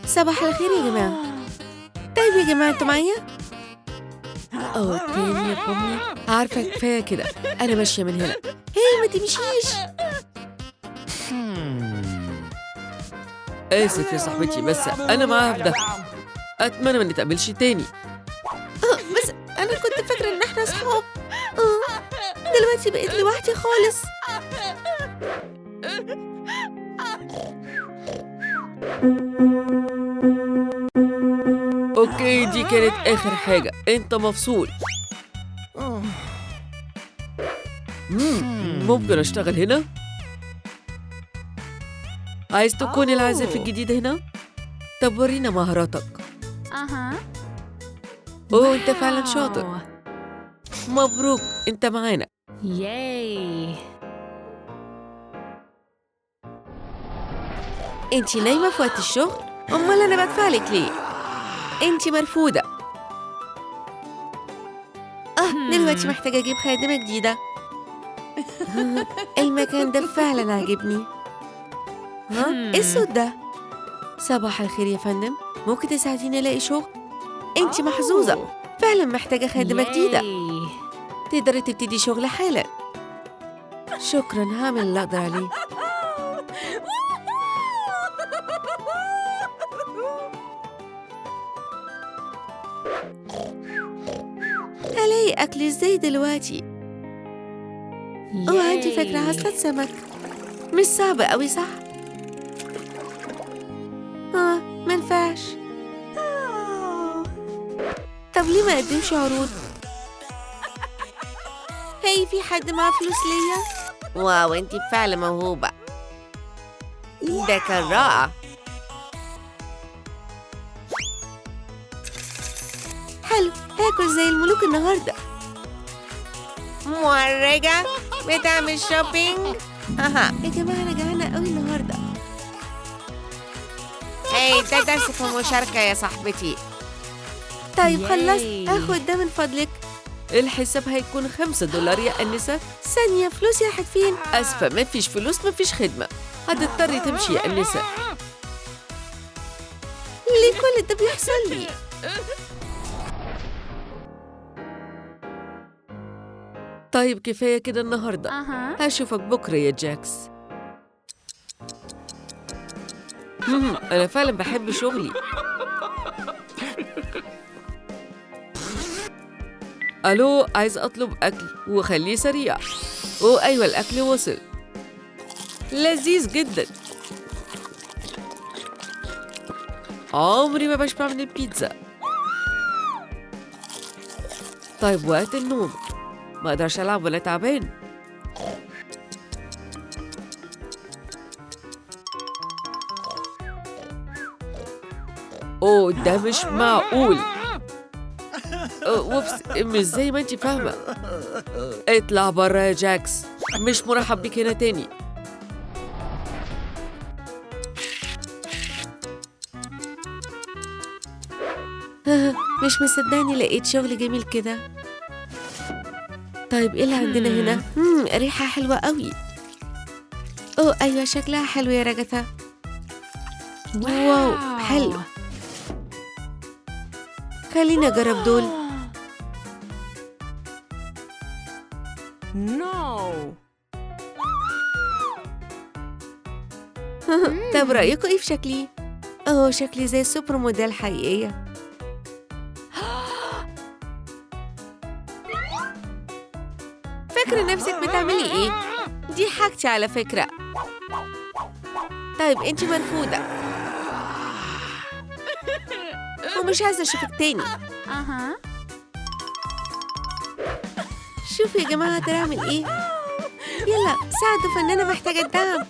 صباح الخير يا جماعة. طيب يا جماعة انتوا معايا؟ تاني يا أمي. عارفة كفاية كده، أنا ماشية من هنا. هي ما تمشيش. آسف يا صاحبتي، بس أنا معاها في ده. أتمنى ما نتقابلش تاني. بس أنا كنت فاكرة إن إحنا أصحاب. دلوقتي بقيت لوحدي خالص. أوكي، دي كانت آخر حاجة. أنت مفصول. ممكن أشتغل هنا؟ عايز تكون العازف الجديد هنا؟ طب ورينا مهاراتك. أنت فعلا شاطر. مبروك، أنت معانا. ياي. أنت نايمة في وقت الشغل؟ أمال أنا بدفعلك ليه؟ أنت مرفوضة. دلوقتي محتاجة أجيب خادمة جديدة. المكان ده فعلا عاجبني. إيه الصوت ده؟ صباح الخير يا فندم، ممكن تساعديني ألاقي شغل؟ أنت محظوظة، فعلا محتاجة خادمة جديدة. تقدري تبتدي شغل حالا. شكرا، هعمل اللي أقدر عليه. هلاقي أكل إزاي دلوقتي؟ عندي فكرة، هصطاد سمك. مش صعبة أوي صح؟ منفعش. طب ليه ما أقدمش عروض؟ هي في حد معاه فلوس ليا؟ واو، انتي فعلا موهوبة. ده كان رائع. حلو، هاكل زي الملوك النهاردة. مورجة بتعمل شوبينج؟ يا جماعة أنا جعانة قوي النهاردة. ده درس في المشاركة يا صاحبتي. طيب خلصت، هاخد ده من فضلك. الحساب هيكون $5 يا أنسة. ثانية، فلوسي راحت فين؟ أسفة، مفيش فلوس مفيش خدمة. هتضطري تمشي يا أنسة. ليه كل ده بيحصل لي؟ طيب كفاية كده النهاردة. هشوفك بكرة يا جاكس. أنا فعلا بحب شغلي. ألو، عايز أطلب أكل وخليه سريع. أيوة، الأكل وصل. لذيذ جدا. عمري ما بشبع من البيتزا. طيب وقت النوم، ما أقدرش ألعب ولا تعبان. ده مش معقول. وبس، مش زي ما انتي فاهمة. اطلع برا يا جاكس، مش مرحب بيك هنا تاني. مش مصدقني لقيت شغل جميل كده. طيب ايه اللي عندنا هنا؟ ريحة حلوة قوي. ايوه، شكلها حلو يا رجثة. واو، حلو. خليني أجرب دول. طب رأيكم إيه في شكلي؟ شكلي زي السوبر موديل حقيقية. فاكرة نفسك بتعملي إيه؟ دي حاجتي على فكرة. طيب أنتي منفوضة ومش عايزة أشوفك تاني. شوفوا يا جماعة هتعمل إيه. يلا ساعدوا فنانة محتاجة الدعم.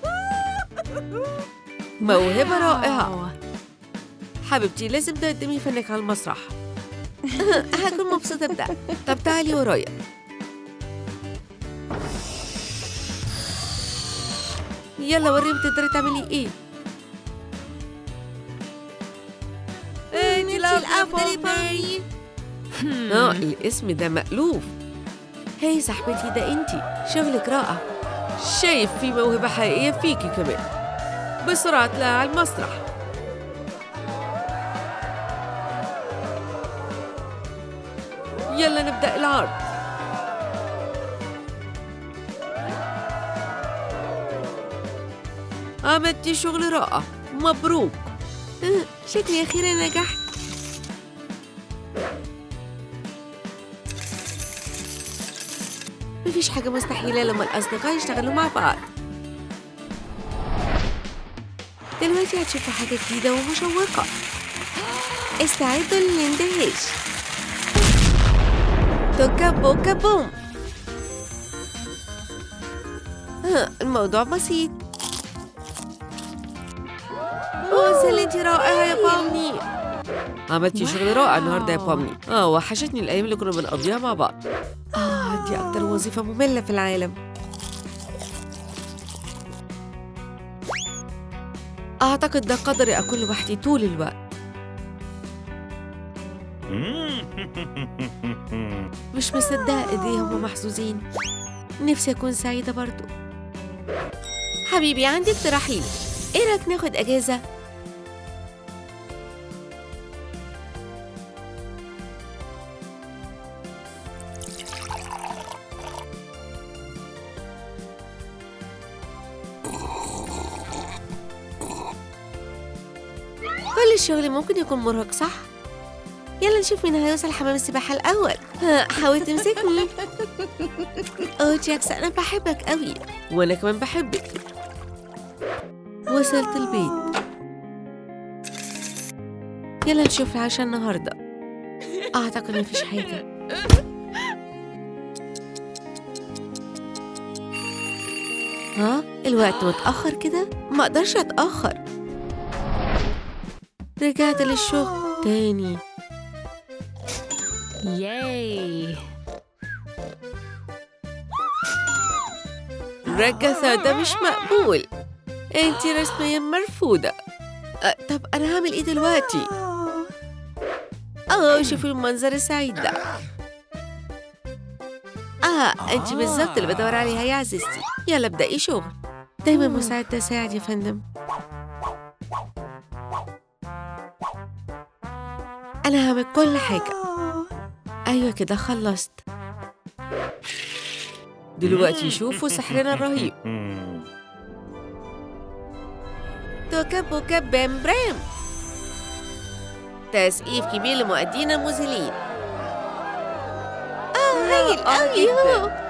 موهبة رائعة حبيبتي، لازم تقدمي فنك على المسرح. هكون مبسوطة بده. طب تعالي ورايا. يلا وريني بتقدري تعملي إيه. انتي الأفضل باري. الاسم ده مألوف. هاي صاحبتي، ده انتي، شغلك رائع. شايف في موهبة حقيقية فيكي كمان. بسرعة اطلعي على المسرح. يلا نبدأ العرض. عملتي شغل رائع، مبروك. شكلي أخيراً نجحت. مفيش حاجة مستحيلة لما الأصدقاء يشتغلوا مع بعض. دلوقتي هتشوفوا حاجة جديدة ومشوقة. استعدوا للاندهاش. توكا بوكا بوم. الموضوع بسيط. سلنتي رائعة يا بامني. عملتي شغل رائع النهارده يا بامني. وحشتني الأيام اللي كنا بنقضيها مع بعض. دي أكتر وظيفة مملة في العالم. أعتقد ده قدري أكون لوحدي طول الوقت. مش مصدقة قد إيه هم محظوظين. نفسي أكون سعيدة برضو. حبيبي عندي اقتراح لي. إيه رأيك ناخد أجازة؟ كل الشغل ممكن يكون مرهق صح؟ يلا نشوف مين هيوصل حمام السباحة الأول. حاول تمسكني. جاكس أنا بحبك قوي. وأنا كمان بحبك. وصلت البيت. يلا نشوف العشاء النهاردة. أعتقد مفيش حاجة. الوقت متأخر كده؟ ما أقدرش أتأخر. رجعت للشغل تاني. ياي. رجسة ده مش مقبول. انتي رسميا مرفوضة. طب أنا هعمل إيه دلوقتي؟ شوفوا المنظر السعيد ده. انتي بالظبط اللي بدور عليها يا عزيزتي. يلا ابدأي شغل. دايما مساعد تساعد يا فندم. أنا هعمل كل حاجة. أيوة كده خلصت. دلوقتي شوفوا سحرنا الرهيب. توكا بوكا بام برام. تسقيف كبير لمؤدينا المذهلين. هايل قوي.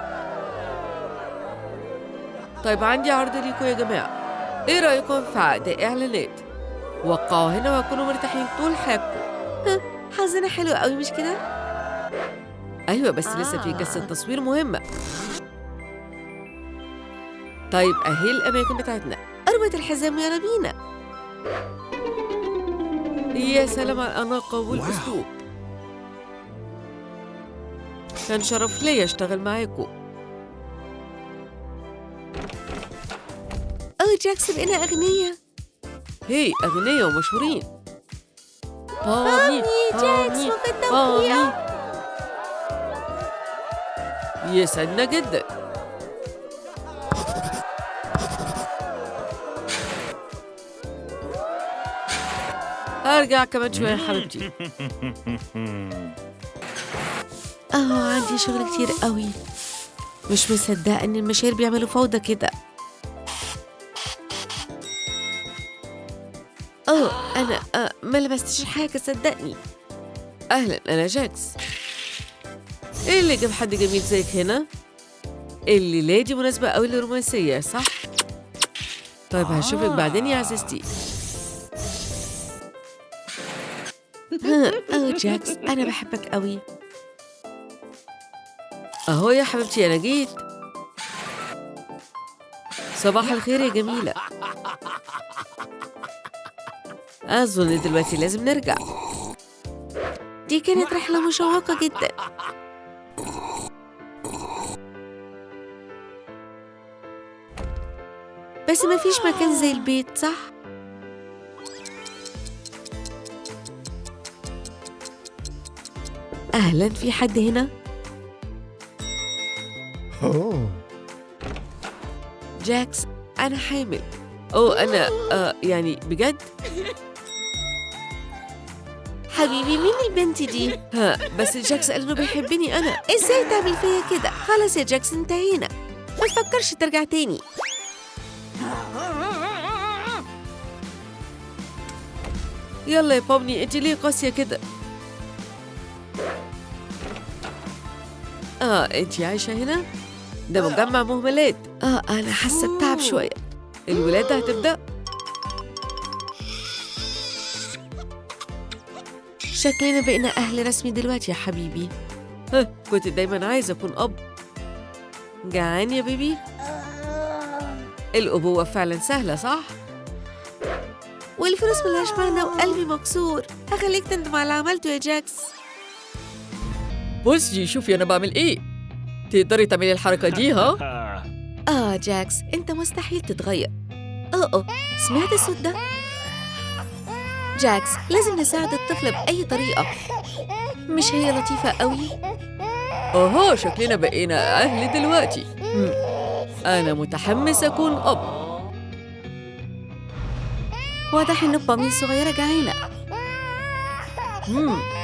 طيب عندي عرض ليكم يا جماعة. ايه رأيكم في عقد إعلانات؟ وقعوا هنا وكونوا مرتاحين طول حياتكم. حظنا حلو قوي مش كده؟ أيوة بس لسه في قصة تصوير مهمة. طيب أهي الأماكن بتاعتنا. اربط الحزام ويلا بينا. يا سلام على الأناقة والأسلوب. كان شرف ليا أشتغل معاكم. جاكس بقينا أغنية. هي أغنية ومشهورين. بامي جاكس بامي. يسعدنا جدا. أرجع كمان شوية حبيبتي. عندي شغل كتير قوي. مش مصدقة إن المشاهير بيعملوا فوضى كده. أنا ما لبستش حاجة صدقني. أهلا أنا جاكس. إيه اللي جاب حد جميل زيك هنا؟ الليلة دي مناسبة قوي للرومانسية صح؟ طيب هشوفك بعدين يا عزيزتي. جاكس أنا بحبك قوي. أهو يا حبيبتي أنا جيت. صباح الخير يا جميلة. أظن دلوقتي لازم نرجع. دي كانت رحلة مشوقة جدا. بس ما فيش مكان زي البيت صح؟ أهلا في حد هنا؟ جاكس أنا حامل. أنا يعني بجد؟ حبيبي مين البنت دي؟ ها بس جاكس قال إنه بيحبني أنا، إزاي تعمل فيا كده؟ خلاص يا جاكس انتهينا، ما تفكرش ترجع تاني. يلا يا بومني، انت ليه قاسية كده؟ انت عايشة هنا؟ ده مجمع مهملات. أنا حاسة بتعب شوية. الولادة هتبدأ؟ شكلنا بقينا أهل رسمي دلوقتي يا حبيبي. كنت دايماً عايزة أكون أب. جعان يا بيبي؟ الأبوة فعلاً سهلة صح؟ والفلوس ملهاش معنى وقلبي مكسور. هخليك تندم على اللي عملته يا جاكس. بصي شوفي أنا بعمل إيه. تقدري تعملي الحركة دي ها؟ جاكس أنت مستحيل تتغير. سمعت الصوت ده؟ جاكس لازم نساعد الطفلة بأي طريقة. مش هي لطيفة قوي؟ شكلنا بقينا أهل دلوقتي. أنا متحمس أكون أب. واضح إن بامي الصغيرة جعانة.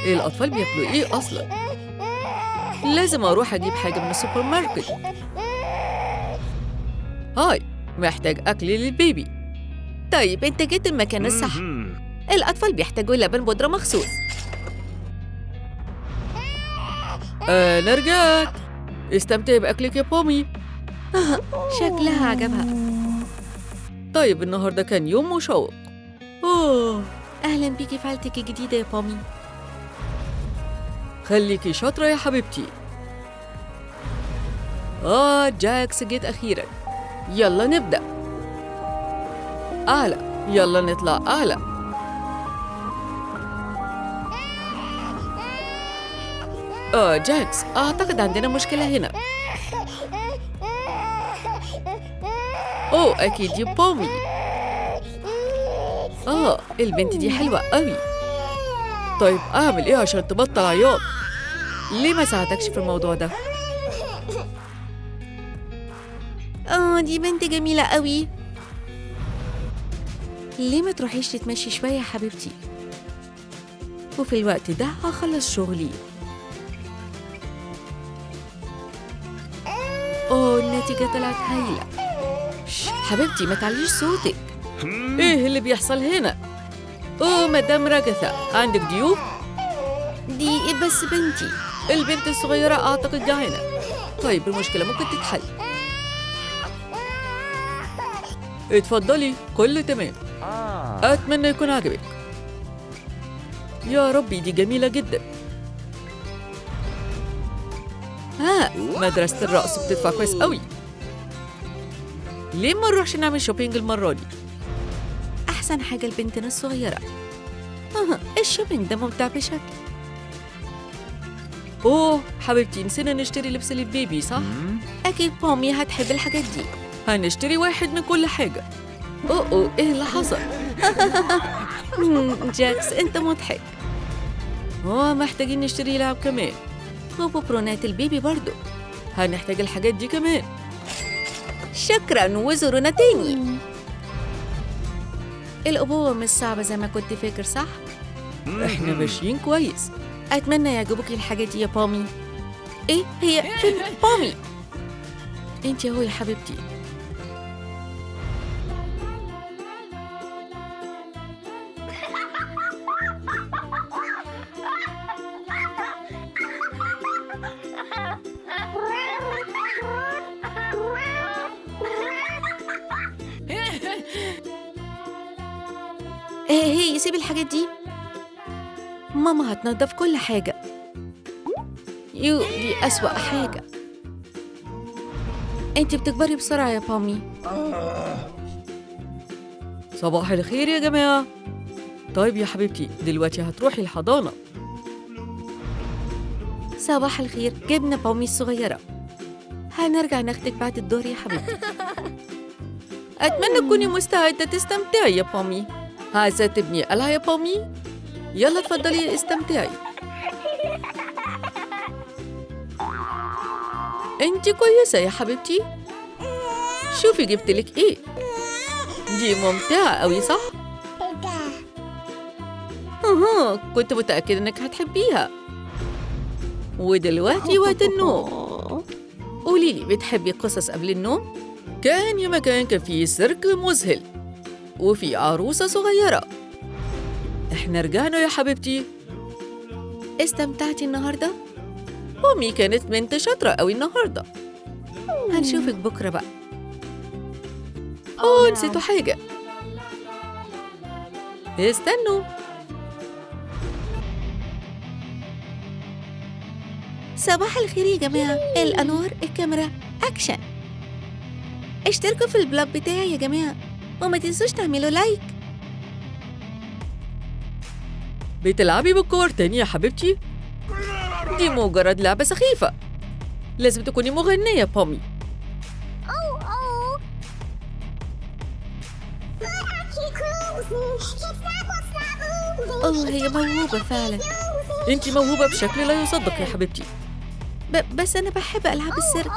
الأطفال بياكلوا إيه أصلاً؟ لازم أروح أجيب حاجة من السوبر ماركت. هاي محتاج أكل للبيبي. طيب أنت جيت المكان الصح. الأطفال بيحتاجوا لبن بودرة مخصوص. أنا رجعت. استمتعي بأكلك يا بومي. شكلها عجبها. طيب النهاردة كان يوم مشوق. أهلاً بيكي في عيلتك الجديدة يا بومي. خليكي شاطرة يا حبيبتي. جاكس جيت أخيراً. يلا نبدأ. أعلى، يلا نطلع أعلى. جاكس أعتقد عندنا مشكلة هنا. أكيد يا بومي. البنت دي حلوة قوي. طيب أعمل إيه عشان تبطل عياط؟ ليه ما ساعدكش في الموضوع ده؟ دي بنت جميلة قوي. ليه ما تروحيش تتمشي شوية يا حبيبتي؟ وفي الوقت ده هخلص شغلي. النتيجة طلعت هايلة. حبيبتي ما تعليش صوتك. إيه اللي بيحصل هنا؟ مدام رجثة عندك ضيوف؟ دي بس بنتي. البنت الصغيرة أعتقد جعانة. طيب المشكلة ممكن تتحل. اتفضلي كله تمام. أتمنى يكون عجبك. يا ربي دي جميلة جدا. مدرسة الرقص بتدفع كويس قوي. ليه ما نروحش نعمل شوبينج المرة دي؟ أحسن حاجة لبنتنا الصغيرة. الشوبينج ده ممتع بشكل. حبيبتي نسينا نشتري لبس للبيبي صح؟ أكيد بومي هتحب الحاجات دي. هنشتري واحد من كل حاجة. إيه اللي حصل؟ جاكس أنت مضحك. محتاجين نشتري لعب كمان. وببرونات البيبي برضو. هنحتاج الحاجات دي كمان. شكراً وزورنا تاني. الأبوة مش صعبة زي ما كنت فاكر صح؟ إحنا ماشيين كويس. أتمنى يعجبوكي الحاجات دي يا بومي. إيه هي فين بومي؟ أنت أهو يا حبيبتي. هي سيبي الحاجات دي. ماما هتنظف كل حاجة. دي أسوأ حاجة. أنت بتكبري بسرعة يا بومي. صباح الخير يا جماعة. طيب يا حبيبتي دلوقتي هتروحي الحضانة. صباح الخير، جبنا بومي الصغيرة. هنرجع ناخدك بعد الظهر يا حبيبتي. أتمنى تكوني مستعدة تستمتعي يا بومي. عايزة تبني قلعة يا بومي؟ يلا اتفضلي استمتعي. انتي كويسة يا حبيبتي؟ شوفي جبتلك ايه. دي ممتعة قوي صح؟ كنت متأكد إنك هتحبيها. ودلوقتي وقت النوم. قولي لي، بتحبي قصص قبل النوم؟ كان يا مكان كان في سيرك مذهل وفي عروسة صغيرة. إحنا رجعنا يا حبيبتي. استمتعتي النهاردة؟ أمي كانت بنت شاطرة قوي النهاردة. هنشوفك بكرة بقى. نسيتوا حاجة. استنوا. صباح الخير يا جماعة. الأنوار، الكاميرا، أكشن. اشتركوا في البلوج بتاعي يا جماعة، وما تنسوش تعملوا لايك. بتلعبي بالكور تاني يا حبيبتي؟ دي مجرد لعبة سخيفة. لازم تكوني مغنية بومي. هي موهوبة فعلا. انتي موهوبة بشكل لا يصدق يا حبيبتي. بس أنا بحب ألعاب السيرك.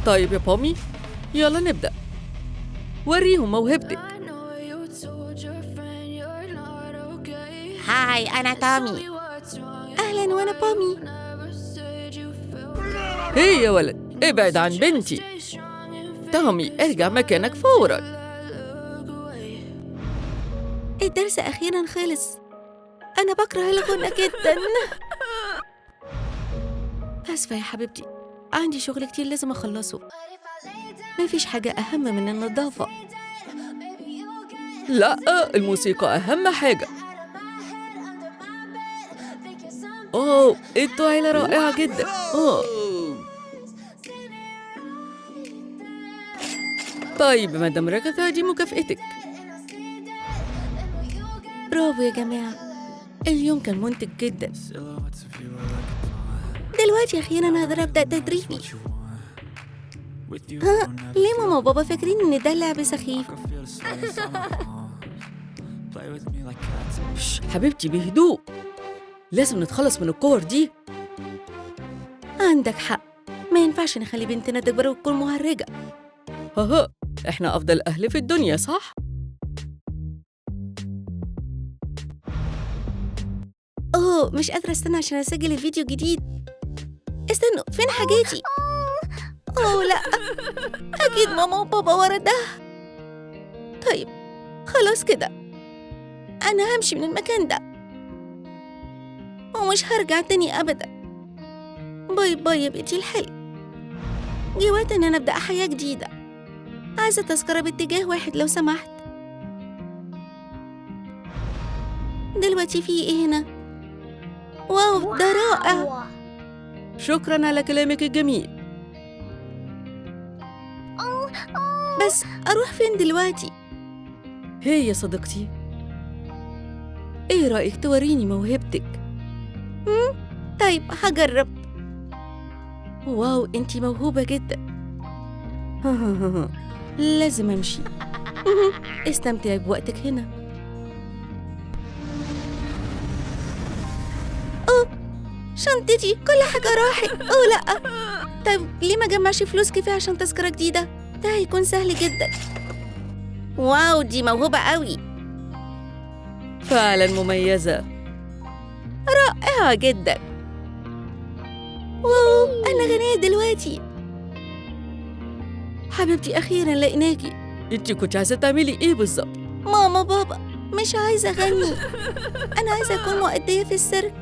طيب يا بومي، يلا نبدأ. وريهم موهبتك. هاي، أنا تامي. أهلا، وأنا بومي. هي يا ولد، ابعد عن بنتي. تومي، ارجع مكانك فورا. الدرس أخيراً خلص. أنا بكره الغنى جداً. آسفة يا حبيبتي، عندي شغل كتير لازم أخلصه. مفيش حاجة أهم من النظافة. لا، الموسيقى أهم حاجة. انتوا عيلة رائعة جدا. طيب مدام ركثة، دي مكافئتك. برافو يا جماعة، اليوم كان منتج جدا. دلوقتي أخيراً أقدر أبدأ تدريبي. ليه ماما وبابا فاكرين إن ده لعب سخيف؟ حبيبتي بهدوء، لازم نتخلص من الكور دي. عندك حق، ما ينفعش نخلي بنتنا تكبر وتكون مهرجة. احنا أفضل أهل في الدنيا، صح؟ مش قادرة استنى عشان أسجل الفيديو جديد. استنوا، فين حاجاتي؟ لا، أكيد ماما وبابا ورا ده. طيب خلاص كده، أنا همشي من المكان ده ومش هرجع تاني أبدا. باي باي يا بيتي الحلو. جه وقت إن أنا أبدأ حياة جديدة. عايزة تذكرة باتجاه واحد لو سمحت. دلوقتي في إيه هنا؟ واو، ده رائع. شكراً على كلامك الجميل. بس أروح فين دلوقتي؟ هي يا صديقتي، ايه رأيك توريني موهبتك؟ طيب هجرب. واو، انتي موهوبة جدا. لازم امشي. استمتعي بوقتك هنا. شنطتي، كل حاجة راحت. لا. طيب ليه ما جمعش فلوس كفاية عشان تذكرة جديدة؟ ده هيكون سهل جدا. واو، دي موهوبة قوي. فعلا مميزة. رائعة جدا. واو، أنا غنية دلوقتي. حبيبتي، أخيرا لقيناكي. انتي كنت عايزة تعملي ايه بالظبط؟ ماما بابا، مش عايزة أغني. أنا عايزة أكون مؤدية في السيرك.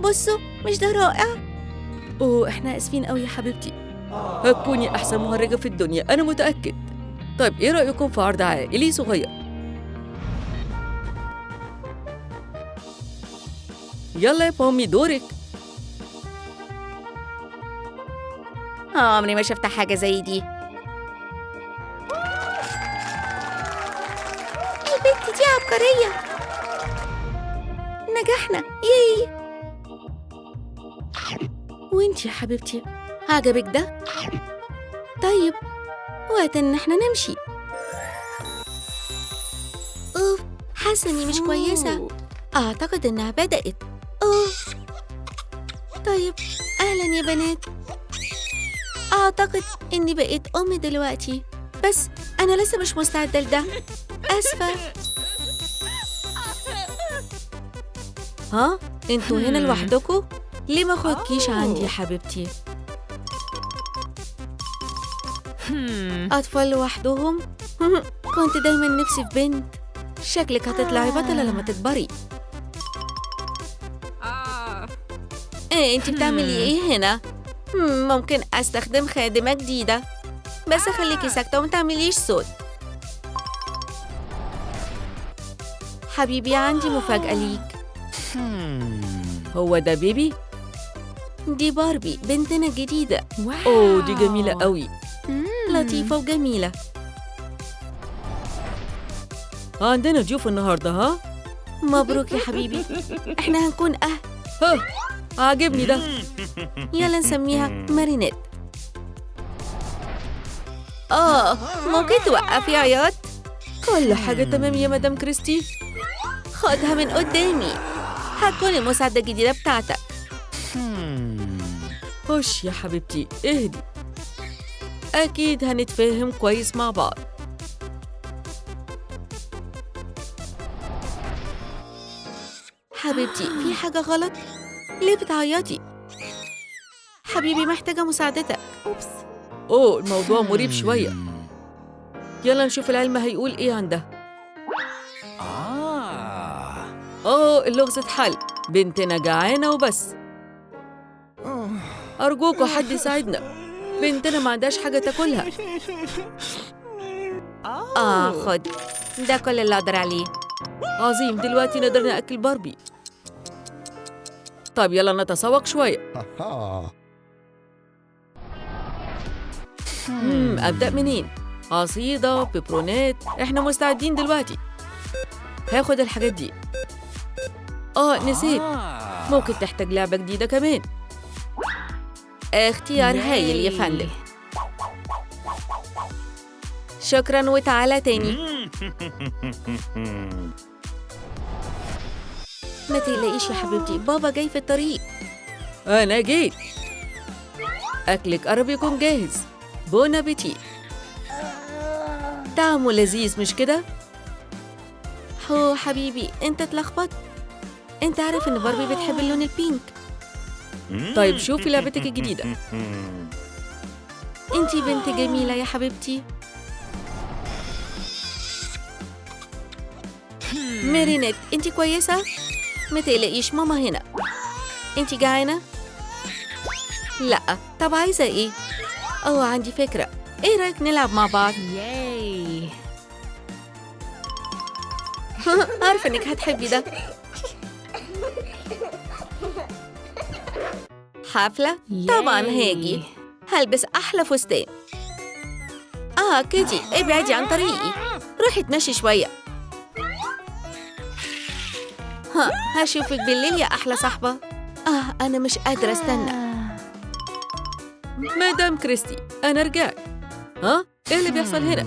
بصوا، مش ده رائع؟ احنا آسفين قوي يا حبيبتي. هتكوني أحسن مهرجة في الدنيا، أنا متأكد. طيب ايه رأيكم في عرض عائلي صغير؟ يلا يا بومي، دورك. عمري ما شفت حاجة زي دي. البنت دي عبقرية. نجحنا، ياي. وانتي يا حبيبتي، عجبك ده؟ طيب وقت ان احنا نمشي. حاسة اني مش كويسة. اعتقد انها بدأت. طيب اهلا يا بنات. اعتقد اني بقيت ام دلوقتي، بس انا لسه مش مستعدة لده. اسفة. ها؟ انتوا هنا لوحدكم؟ ليه ما خدكيش عندي يا حبيبتي؟ أطفال لوحدهم؟ كنت دايما نفسي في بنت. شكلك هتطلعي بطلة لما تكبري. ايه انتي بتعملي ايه هنا؟ ممكن استخدم خادمة جديدة، بس خليكي ساكتة وما تعمليش صوت. حبيبي عندي مفاجأة ليك. هو ده بيبي؟ دي باربي بنتنا الجديدة. أوه دي جميلة قوي، لطيفة وجميلة. عندنا ضيوف النهاردة ها؟ مبروك يا حبيبي، احنا هنكون ها عاجبني ده. يلا نسميها مارينيت. ممكن توقفي عياط؟ كل حاجة تمام يا مدام كريستي. خدها من قدامي، هتكون المساعدة الجديدة بتاعتك. خش يا حبيبتي اهدي، أكيد هنتفاهم كويس مع بعض. حبيبتي في حاجة غلط؟ ليه بتعيطي؟ حبيبي محتاجة مساعدتك. أوه الموضوع مريب شوية. يلا نشوف العلم هيقول إيه عن ده. اللغز اتحل. بنتنا جعانة وبس. أرجوكوا حد يساعدنا، بنتنا ما عندهاش حاجة تاكلها. خد، ده كل اللي أقدر عليه. عظيم، دلوقتي نقدر نأكل باربي. طيب يلا نتسوق شوية. أبدأ منين؟ عصيدة، بيبرونات، إحنا مستعدين دلوقتي. هاخد الحاجات دي. نسيت، ممكن تحتاج لعبة جديدة كمان. اختيار هايل يا فندم. شكراً وتعالى تاني. ما تقلقيش يا حبيبتي، بابا جاي في الطريق. أنا جيت. أكلك قرب يكون جاهز. بون أبيتي. طعمه لذيذ مش كده؟ حبيبي أنت اتلخبطت. أنت عارف إن باربي بتحب اللون البينك. طيب شوفي لعبتك الجديدة. أنتي بنت جميلة يا حبيبتي. مارينيت أنتي كويسة؟ ما تقلقيش ماما هنا. أنتي جعانة؟ لأ، طب عايزة إيه؟ عندي فكرة، إيه رأيك نلعب مع بعض؟ ياي. عارفة إنك هتحبي ده. حفلة؟ طبعاً هاجي. هلبس أحلى فستان. كيتي ابعدي عن طريقي، روحي اتمشي شوية. هشوفك بالليل يا أحلى صاحبة. أنا مش قادرة استنى. مدام كريستي أنا رجعت. إيه اللي بيحصل هنا؟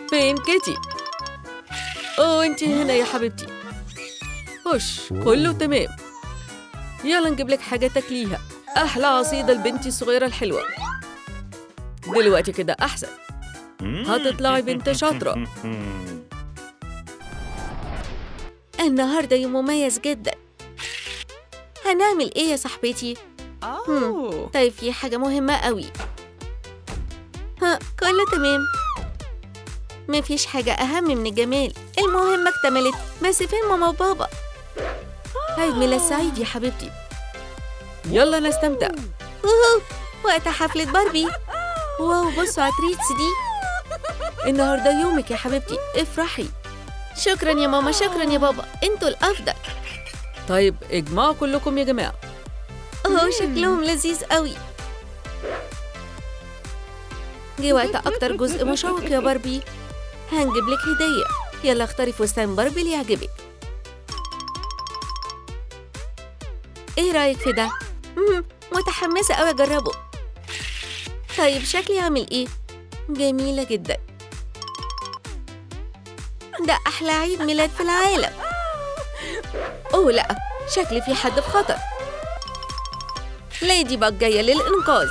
فين كيتي؟ أنتي هنا يا حبيبتي. خش، كله تمام. يلا نجيب لك حاجة تاكليها. أحلى عصيدة لبنتي الصغيرة الحلوة. دلوقتي كده أحسن، هتطلعي بنت شاطرة. النهاردة يوم مميز جدا. هنعمل إيه يا صاحبتي؟ طيب في حاجة مهمة قوي. كله تمام، مفيش حاجة أهم من الجمال. المهمة اكتملت، بس فين ماما وبابا؟ عيد ميلاد سعيد يا حبيبتي. يلا نستمتع. وقت حفلة باربي. واو بصوا على التريتس دي. النهاردة يومك يا حبيبتي، افرحي. شكراً يا ماما، شكراً يا بابا، انتوا الأفضل. طيب اجمعوا كلكم يا جماعة. شكلهم لذيذ قوي. جه وقت أكتر جزء مشوق يا باربي. هنجيب لك هدية. يلا اختاري فستان باربي اللي يعجبك. ايه رأيك في ده؟ متحمسة قوي أجربه. طيب شكلي عامل ايه؟ جميلة جدا. ده أحلى عيد ميلاد في العالم. لأ، شكلي في حد في خطر. ليدي باج جاية للإنقاذ.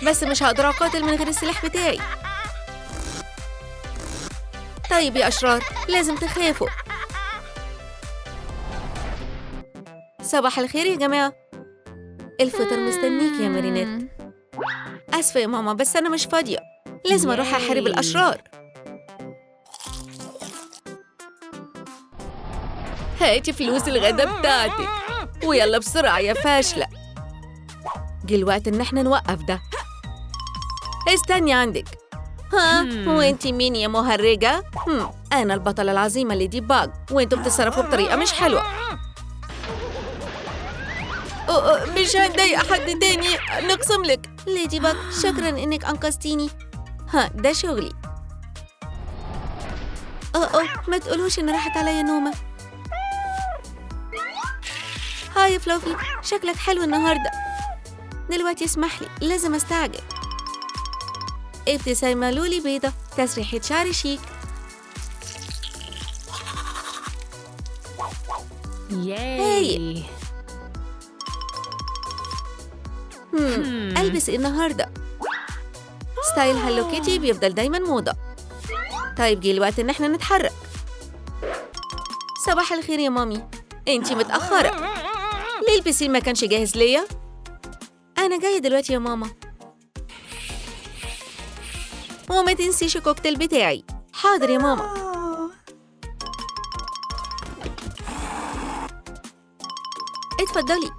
بس مش هقدر أقاتل من غير السلاح بتاعي. طيب يا أشرار، لازم تخافوا. صباح الخير يا جماعة، الفطر مستنيك يا مارينيت. آسفة يا ماما، بس أنا مش فاضية، لازم أروح أحارب الأشرار. هاتي فلوس الغدا بتاعتك، ويلا بسرعة يا فاشلة. جه الوقت إن احنا نوقف ده. استني عندك. ها، وانتي مين يا مهرجة؟ أنا البطلة العظيمة ليدي باغ، وانتوا بتتصرفوا بطريقة مش حلوة. مش هنضايق حد تاني، نقسم لك. ليدي باغ، شكراً إنك أنقذتيني. ها، ده شغلي. ما تقولوش إن راحت عليا نومة. هاي فلوفي، شكلك حلو النهاردة. دلوقتي اسمح لي، لازم استعجل. ابتسامة لولي بيضة، تسريحة شعر شيك. ياي. ألبس إيه النهاردة؟ ستايل هالو كيتي بيفضل دايماً موضة. طيب جه الوقت إن احنا نتحرك. صباح الخير يا مامي، انتي متأخرة. ليه البسين ما كانش جاهز ليا؟ أنا جاية دلوقتي يا ماما. وما تنسيش الكوكتيل بتاعي. حاضر يا ماما. اتفضلي.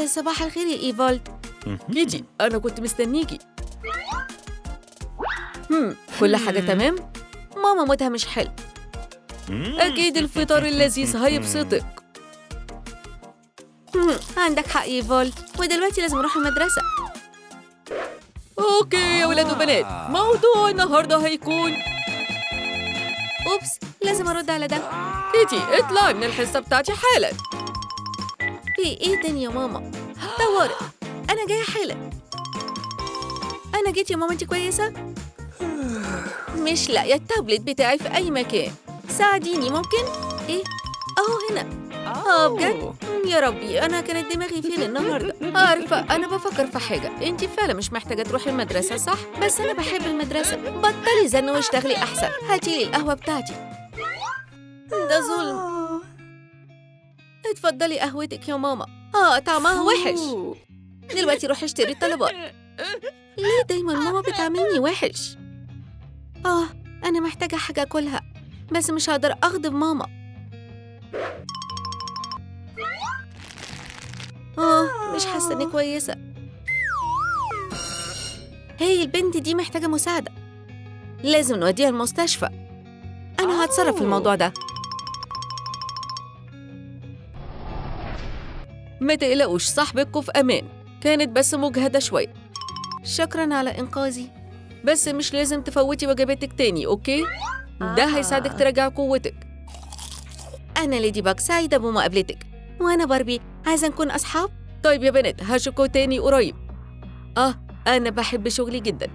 صباح الخير يا إيفولد. كيتي، أنا كنت مستنيكي. كل حاجة تمام؟ ماما مودها مش حلو. أكيد الفطار اللذيذ هيبسطك. عندك حق يا إيفولد، ودلوقتي لازم أروح المدرسة. أوكي يا ولاد وبنات، موضوع النهاردة هيكون أوبس، لازم أرد على ده. كيتي اطلعي من الحصة بتاعتي حالاً. في إيه تاني يا ماما؟ طوارئ، أنا جاية حالا. أنا جيت يا ماما، أنت كويسة؟ مش لاقية التابلت بتاعي في أي مكان، ساعديني ممكن؟ إيه؟ أهو هنا. بجد؟ يا ربي، أنا كانت دماغي فين النهاردة؟ عارفة، أنا بفكر في حاجة. أنت فعلا مش محتاجة تروحي المدرسة صح؟ بس أنا بحب المدرسة. بطلي زن واشتغلي أحسن. هاتيلي القهوة بتاعتي. ده ظلم. اتفضلي قهوتك يا ماما. طعمها وحش. دلوقتي روحي اشتري الطلبات. ليه دايما ماما بتعاملني وحش؟ أنا محتاجة حاجة أكلها، بس مش هقدر أغضب ماما. مش حاسة إني كويسة. هي البنت دي محتاجة مساعدة، لازم نوديها المستشفى. أنا هتصرف في الموضوع ده. ما تقلقوش، صاحبتكم في أمان، كانت بس مجهدة شوية. شكراً على إنقاذي. بس مش لازم تفوتي وجباتك تاني، أوكي؟ ده هيساعدك ترجع قوتك. أنا ليدي باغ، سعيدة بمقابلتك. وأنا باربي، عايزة نكون أصحاب؟ طيب يا بنات، هشوفكوا تاني قريب. أنا بحب شغلي جداً.